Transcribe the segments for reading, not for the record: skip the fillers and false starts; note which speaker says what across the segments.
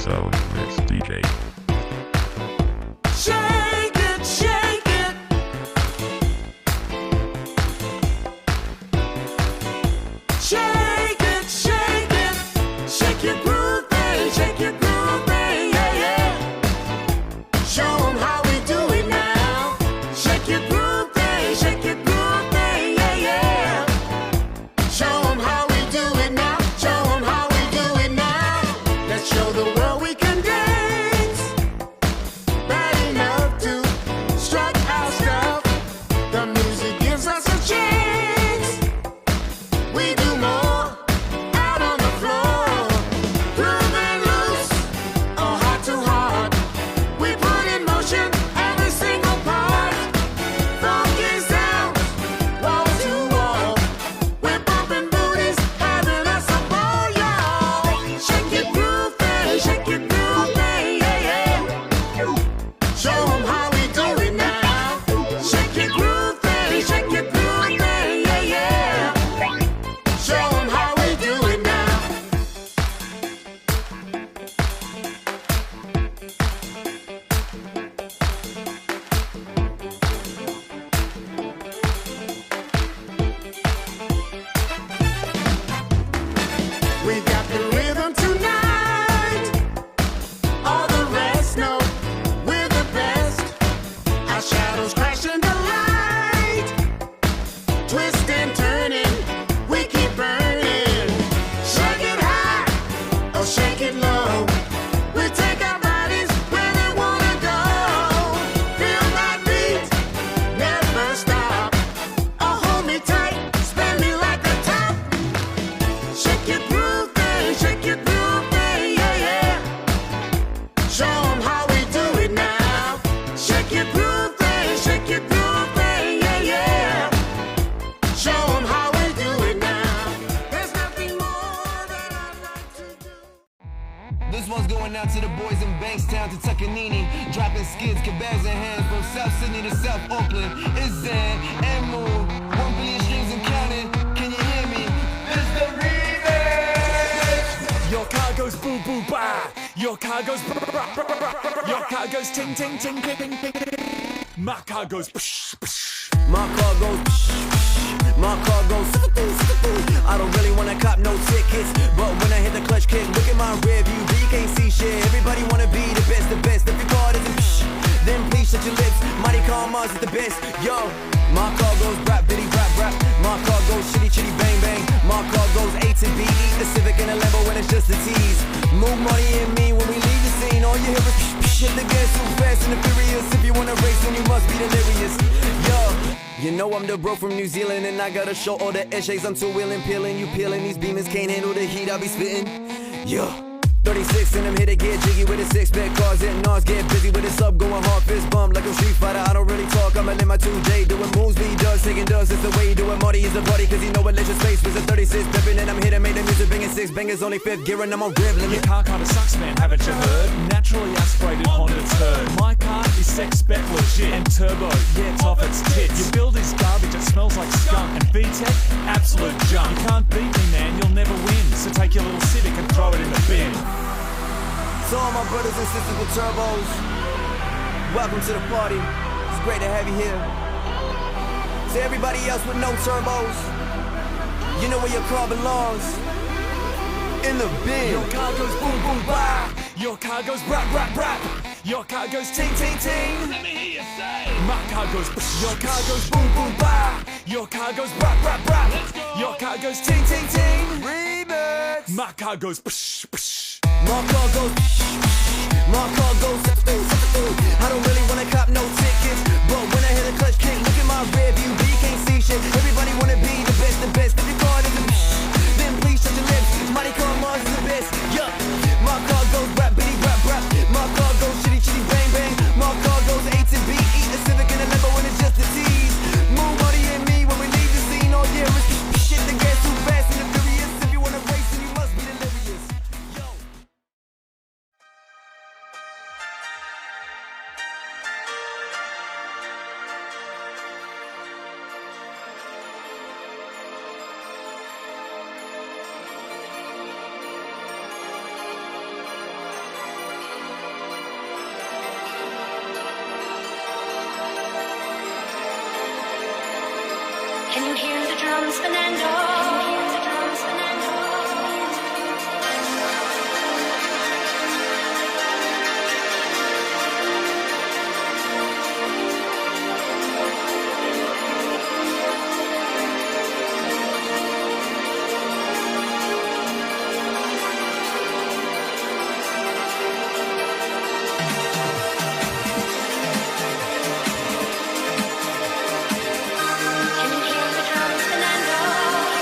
Speaker 1: So it's DJ.
Speaker 2: Shake it, shake it. Shake it, shake it. Shake your groove, babe. Shake your groove, babe. Yeah, yeah. Show 'em how we do it now. Shake your groove, babe. Shake your groove, babe. Yeah, yeah. Show 'em how we do it now. Show 'em how we do it now. Let's show the world we can dance. Bad enough to strut our stuff. The music gives us a chance. We do more out on the floor. Grooving loose or heart to heart. We put in motion every single part. Funky sounds, wall to wall. We're bumping booties, having us a ball, y'all. Shake your groove, babe. Shake your groove, babe. Yeah, yeah. Show 'em how we do it now. Shake your groove, babe. Shake your groove, babe. Yeah, yeah. Show 'em how we do it now. We got the rhythm tonight. All the rest know we're the best. Our shadows crashing the light. Twisting, turning, we keep burning. Shake it high or shake it low. We take our bodies where they wanna go. Feel that beat, never stop. Oh, hold me tight, spin me like a top. Shake your groove, babe. Shake your groove, babe. Yeah, yeah. Show 'em how we do it now. Shake your groove, babe. Shake your groove, babe. Yeah, yeah. Show 'em how we do it now. There's nothing more that I'd like to do.
Speaker 3: This one's going out to the boys in Bankstown to Tuckanini, dropping skids, kebabs in hands from South Sydney to South Auckland. It's Zan and Moon, 1 billion streams and counting. Can you hear me? It's the remix.
Speaker 4: Your car goes boo boo ba. Your car goes brr, brr, brr, brr, brr. Your car goes ting ting ting ting ting ting. My car goes psh psh.
Speaker 3: My car goes psh, psh. My car goes I don't really wanna cop no tickets, but when I hit the clutch kick, look at my rear view, but you can't see shit. Everybody wanna be the best, the best. If your car doesn't psh, then please shut your lips. Mighty car Mars is the best. Yo, my car goes rap, bitty rap rap. My car goes chitty chitty bang bang. My car goes A to B, the Civic and a Lambo when it's just a tease. Move money in me when we leave the scene. All you hear is psh, psh. Hit the gas too fast and the furious. If you wanna race, then you must be delirious. Yo, you know I'm the bro from New Zealand, and I gotta show all the essays. I'm too wheeling, peeling, you peeling. These beamers can't handle the heat I be spitting. Yo, 36 and I'm here to get jiggy with a 6-pack cars and Nas. Get busy with a sub, going hard, fist bump like a street fighter. I don't really talk, I'ma live my 2J. Doing moves, he does, taking does. It's the way he do it. Marty is a buddy, cause he know what leisure space was a 36 pippin'. And I'm here to make the music, banging 6 bangers, only 5th gear, and I'm on rib limit.
Speaker 4: Your car kinda sucks, man, haven't you heard? Naturally aspirated Honda turd. My car is sex spec legit and turbo, yeah, it's off its tits. Your build is garbage, it smells like skunk. And VTEC, absolute junk. You can't beat me, man, you'll never win. So take your little Civic and throw it in the bin.
Speaker 3: To all my brothers and sisters with turbos, welcome to the party. It's great to have you here. To everybody else with no turbos, you know where your car belongs. in the bin.
Speaker 4: Your car goes boom boom ba. Your car goes rap rap rap. Your car goes ting ting ting. Let me hear you say. My car goes. Your car goes boom boom ba. Your car goes rap rap rap. Your car goes ting ting ting.
Speaker 3: Remix.
Speaker 4: My car goes. Psh, psh.
Speaker 3: My car goes. My car goes. I don't really wanna cop no tickets, but when I hit a clutch kick, look at my rear view. You can't see shit. Everybody wanna be the best, the best. If your car doesn't, then please shut your lips. Money car Mars is the best. Yup. My car goes rap, bitty rap rap. My car goes chitty chitty bang bang. My car goes A to B, E the Civic and a Lambo and it's just a tease. Move money and me when we leave the scene. Oh yeah, it's shit that gets too fast and the furious. If you wanna race, then you must be delirious. Yo.
Speaker 1: Can you hear the drums, Fernando? Can you hear the drums, Fernando? Can you hear the drums, Fernando?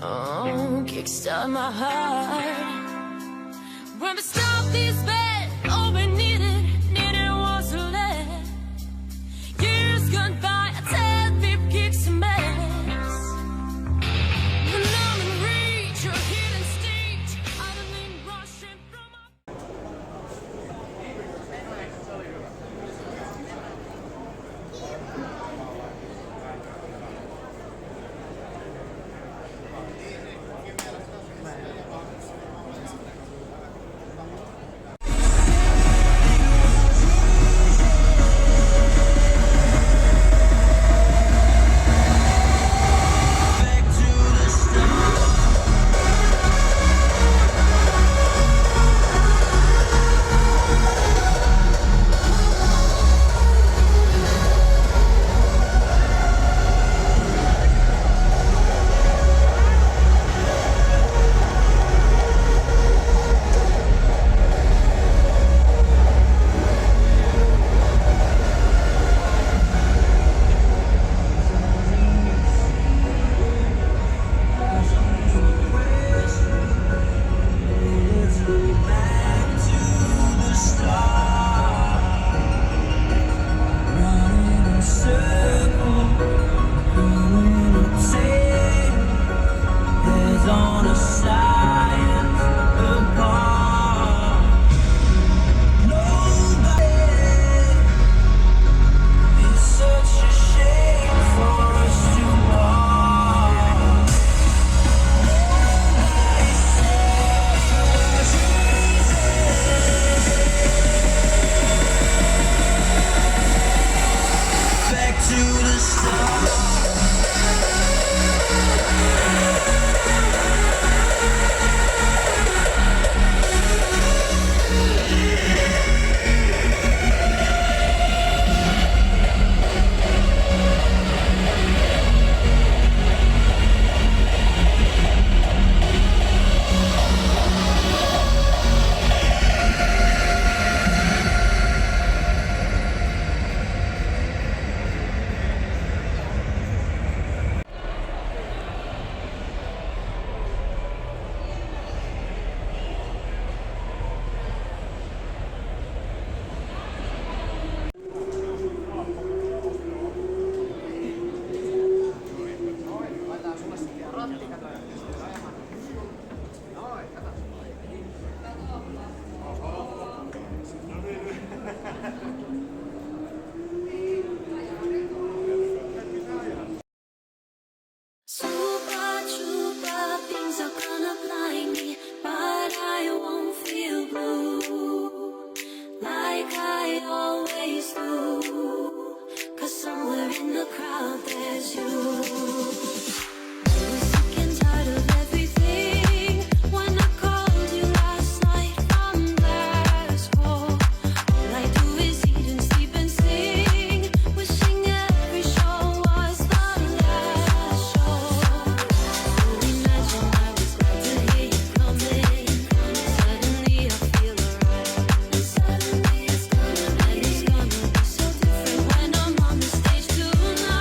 Speaker 1: Oh, kickstart my heart. When we stop this bed, all we needed was a let. Years gone by, I tell deep kicks a mess. When I'm in reach, your hidden stage, I don't need rushing from my... Super trooper, things are gonna blind me, but I won't feel blue like I always do. 'Cause somewhere in the crowd there's you. I was sick and tired of everything when I called you last night from Glasgow. All I do is eat and sleep and sing, wishing every show was the last show. So imagine I was glad to hear you coming. Suddenly I feel alright, and suddenly it's gonna be so different when I'm on the stage tonight.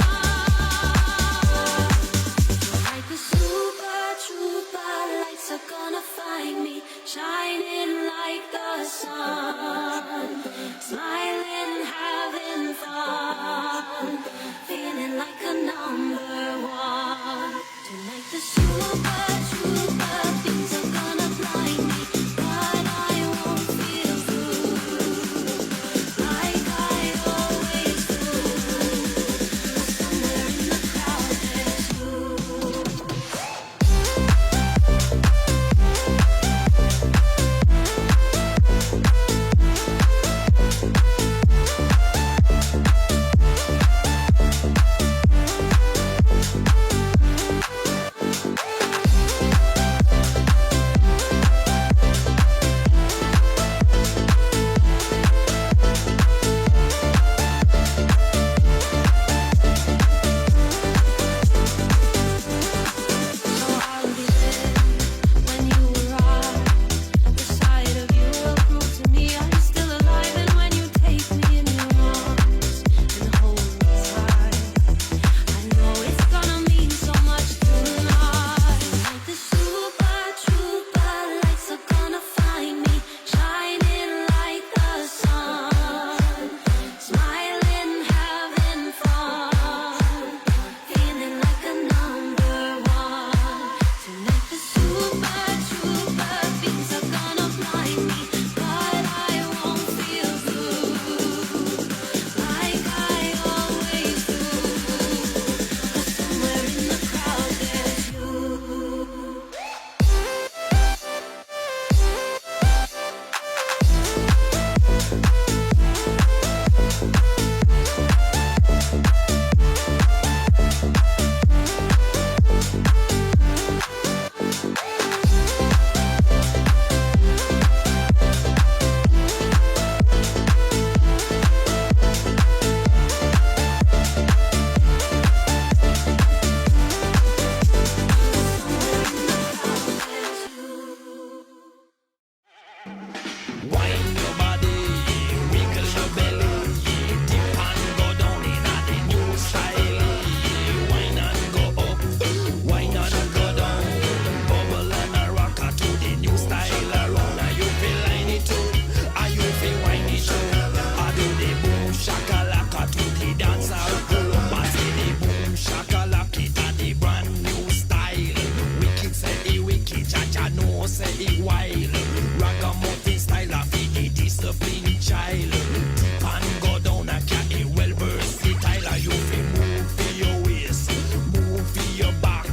Speaker 5: wild. Ragamuffin style of the disciplined child. Tip and go down a cat, well versatile. You feel move for your waist, move for your back.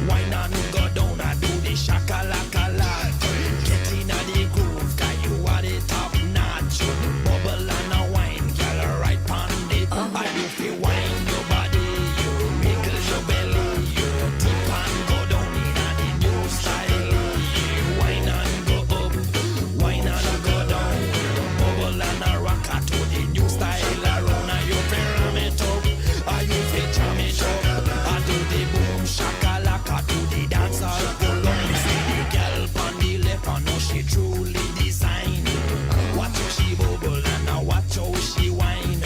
Speaker 5: Wine and go down and do the shakalaka lot. Get in a the groove, cause you are the top notch. Bubble and a wine, girl, right on it. And you feel wine your body, you wiggle your belly. You tip and go down in a the new style. You wine and go up, wine and go down. Bubble and a rock to the new style. Around and you feel ram it up, and you feel jam it up. And do the boom shakalaka to the dance hall. Pull up, you see the girl on the left, and know she truly designed. Watch how she bubble and now watch how she whine.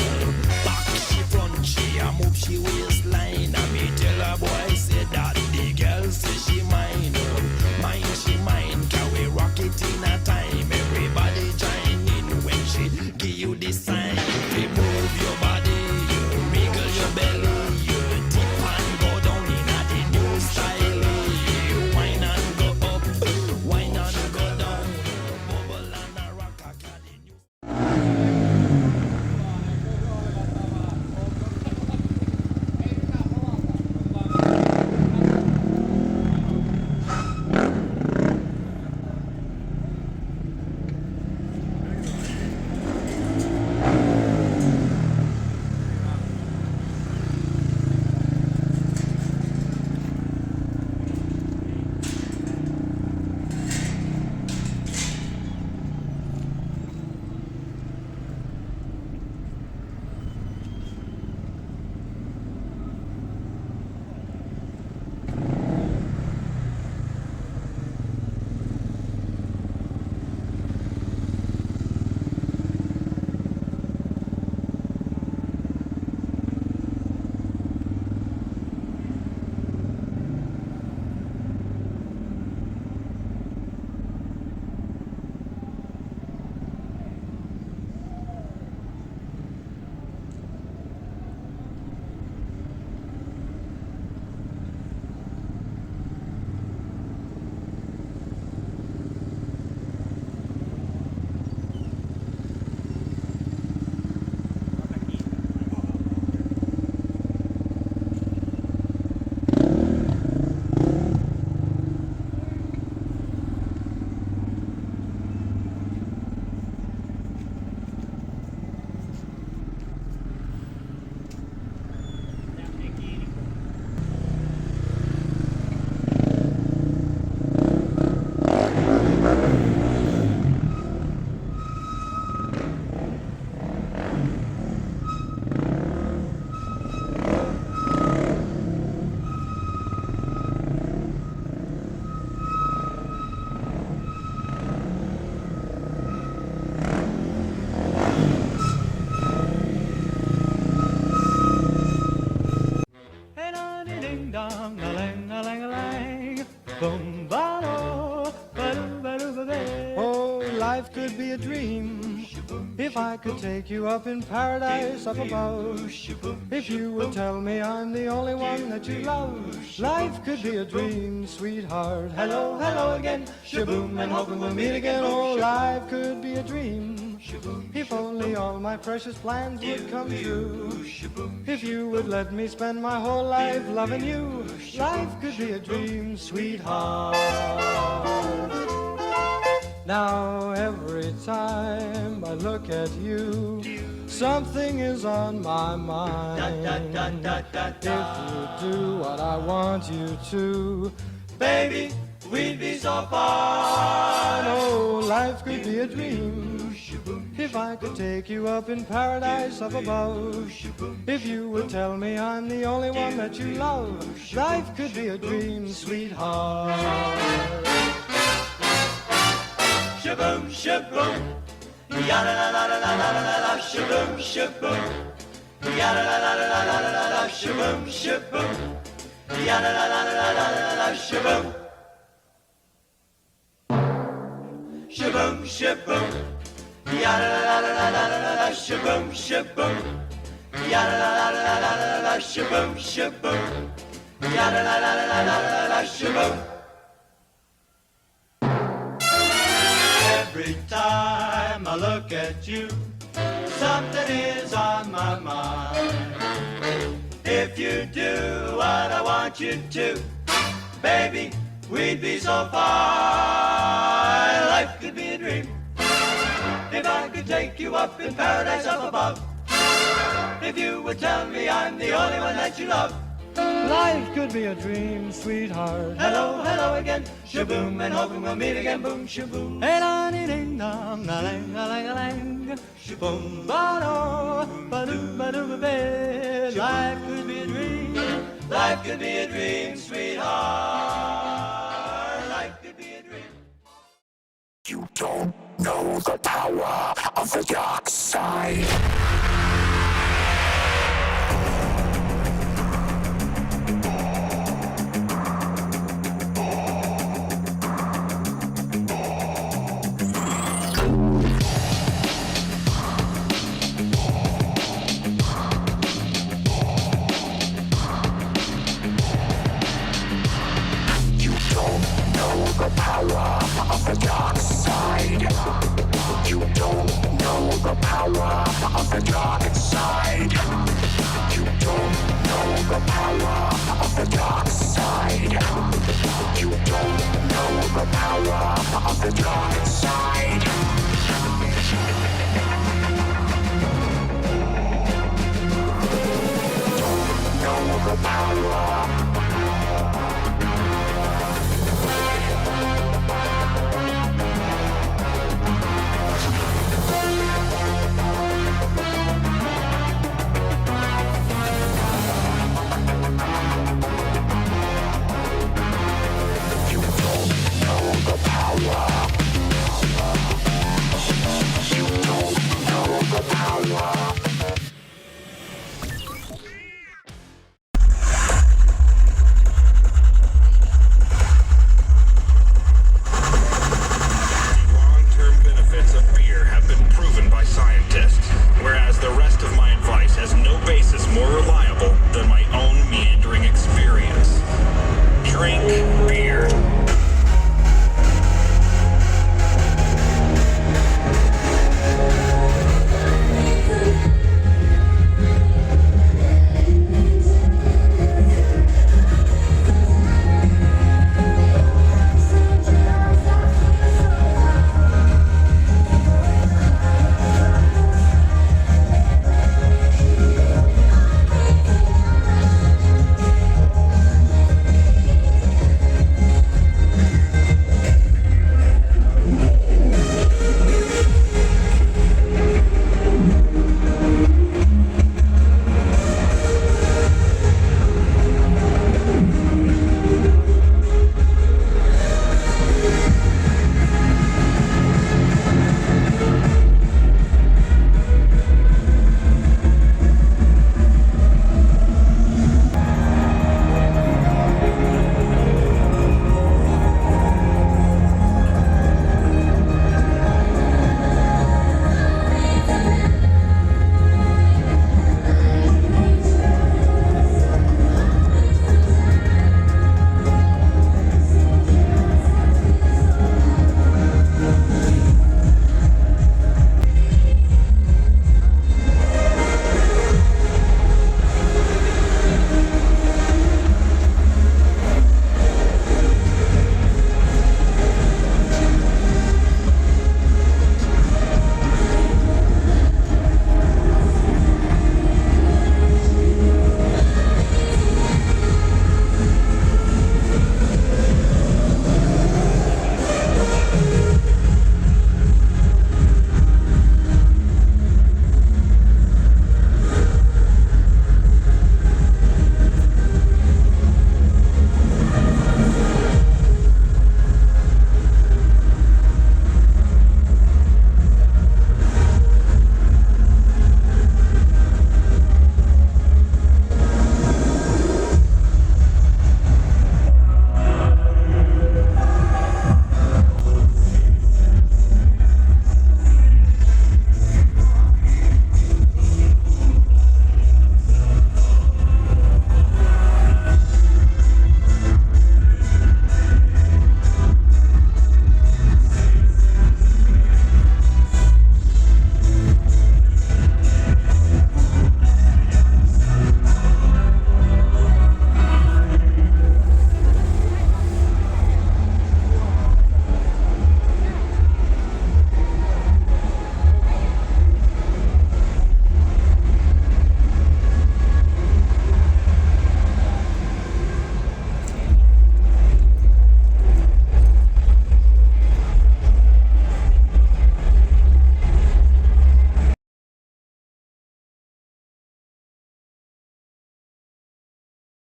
Speaker 5: Back she front, she a move she waistline. And me tell her boy say that the girl say she mine. Mine she mine, can we rock it in a time? Everybody join in when she give you the sign. You move your body, you wiggle your belly. You dip and go down in a the new style. You whine and go up, whine and go down. Bubble and a rock, I got the new.
Speaker 6: Oh, life could be a dream if I could take you up in paradise up above. If you would tell me I'm the only one that you love. Life could be a dream, sweetheart. Hello, hello again. Shaboom, and hoping we'll meet again. Oh, life could be a dream if only all my precious plans would come true. If you would let me spend my whole life loving you. Life could be a dream, sweetheart. Now every time I look at you, something is on my mind. If you do what I want you to, baby, we'd be so far. Oh, life could be a dream if I could take you up in paradise up above. If you would tell me I'm the only one that you love. Life could be a dream, sweetheart. Shaboom, shaboom, yada la la la la la la la, shaboom, shaboom, yada la la la la la la la, shaboom, shaboom, yada la la la la la la, shaboom, shaboom, shaboom, yada la la la la la la, shaboom, shaboom, yada la la la la la la, shaboom, shaboom, yada la la la la la la, shaboom. with you. Something is on my mind. If you do what I want you to, baby, we'd be so far. Life could be a dream if I could take you up in paradise up above. If you would tell me I'm the only one that you love. Life could be a dream, sweetheart. Hello, hello again. Shaboom, and hoping we'll meet again. Boom, shaboom. Hey, la, dee, ding, dong, la, lang, la, lang, la, lang. Shaboom, ba, do, ba, doo, ba, doo, ba, ba. Life could be a dream. Life could be a dream, sweetheart. Life could be a dream.
Speaker 2: You don't know the power of the dark side. The power of the dark side. You don't know the power of the dark side. You don't know the power of the dark side.